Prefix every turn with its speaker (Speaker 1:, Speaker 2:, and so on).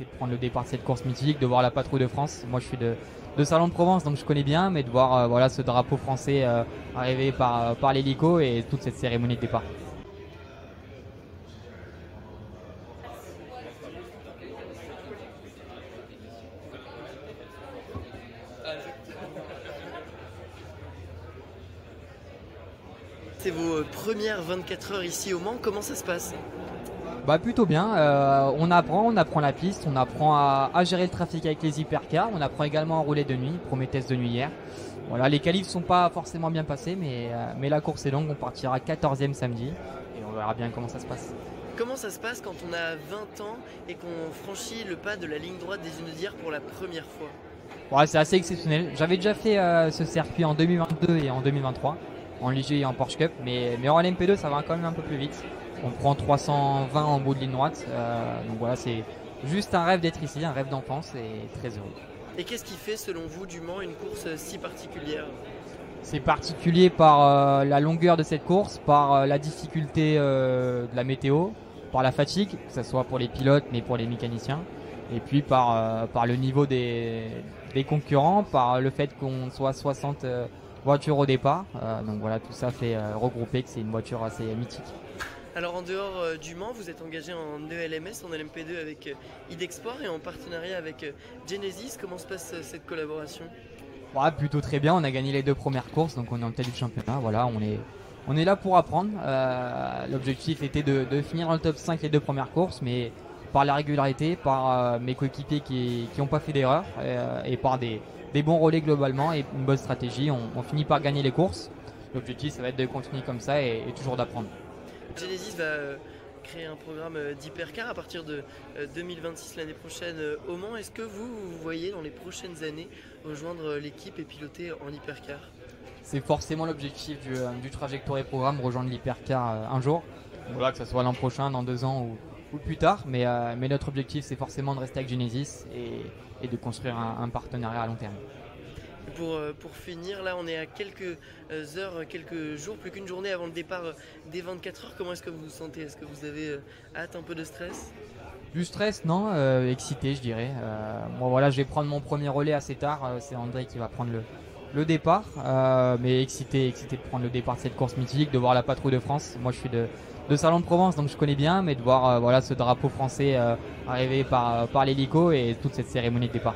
Speaker 1: c'était de prendre le départ de cette course mythique, de voir la patrouille de France. Moi je suis de Salon de Provence, donc je connais bien, mais de voir voilà, ce drapeau français arriver par l'hélico et toute cette cérémonie de départ.
Speaker 2: C'est vos premières 24 heures ici au Mans, comment ça se passe?
Speaker 1: Bah plutôt bien, on apprend la piste, on apprend à gérer le trafic avec les hypercars, on apprend également à rouler de nuit, premier test de nuit hier. Voilà, les qualifs sont pas forcément bien passés, mais la course est longue, on partira 14e samedi et on verra bien comment ça se passe.
Speaker 2: Comment ça se passe quand on a 20 ans et qu'on franchit le pas de la ligne droite des Unaudières pour la première fois?
Speaker 1: Ouais, c'est assez exceptionnel, j'avais déjà fait ce circuit en 2022 et en 2023, en léger et en Porsche Cup, mais en LMP2 ça va quand même un peu plus vite. On prend 320 en bout de ligne droite, donc voilà, c'est juste un rêve d'être ici, un rêve d'enfance et très heureux.
Speaker 2: Et qu'est-ce qui fait selon vous du Mans une course si particulière?
Speaker 1: C'est particulier par la longueur de cette course, par la difficulté de la météo, par la fatigue, que ce soit pour les pilotes mais pour les mécaniciens, et puis par le niveau des concurrents, par le fait qu'on soit 60 voitures au départ. Donc voilà, tout ça fait regrouper que c'est une voiture assez mythique.
Speaker 2: Alors en dehors du Mans, vous êtes engagé en ELMS, en LMP2 avec Idexport et en partenariat avec Genesis. Comment se passe cette collaboration?
Speaker 1: Ouais, plutôt très bien, on a gagné les 2 premières courses, donc on est en tête du championnat. Voilà, on est là pour apprendre. L'objectif était de finir dans le top 5 les 2 premières courses, mais par la régularité, par mes coéquipiers qui n'ont pas fait d'erreur et par des bons relais globalement et une bonne stratégie, on finit par gagner les courses. L'objectif, ça va être de continuer comme ça et toujours d'apprendre.
Speaker 2: Genesis va créer un programme d'hypercar à partir de 2026 l'année prochaine au Mans. Est-ce que vous voyez dans les prochaines années rejoindre l'équipe et piloter en hypercar?
Speaker 1: C'est forcément l'objectif du Trajectory Programme, rejoindre l'hypercar un jour. Voilà, que ce soit l'an prochain, dans 2 ans ou plus tard. Mais notre objectif, c'est forcément de rester avec Genesis et de construire un partenariat à long terme.
Speaker 2: Pour finir, là on est à quelques heures, quelques jours, plus qu'une journée avant le départ des 24 heures. Comment est-ce que vous vous sentez? Est-ce que vous avez hâte, un peu de stress?
Speaker 1: Du stress, non, excité je dirais. Moi voilà, je vais prendre mon premier relais assez tard, c'est André qui va prendre le départ, mais excité de prendre le départ de cette course mythique, de voir la patrouille de France. Moi je suis de Salon de Provence, donc je connais bien, mais de voir voilà, ce drapeau français arriver par l'hélico et toute cette cérémonie de départ.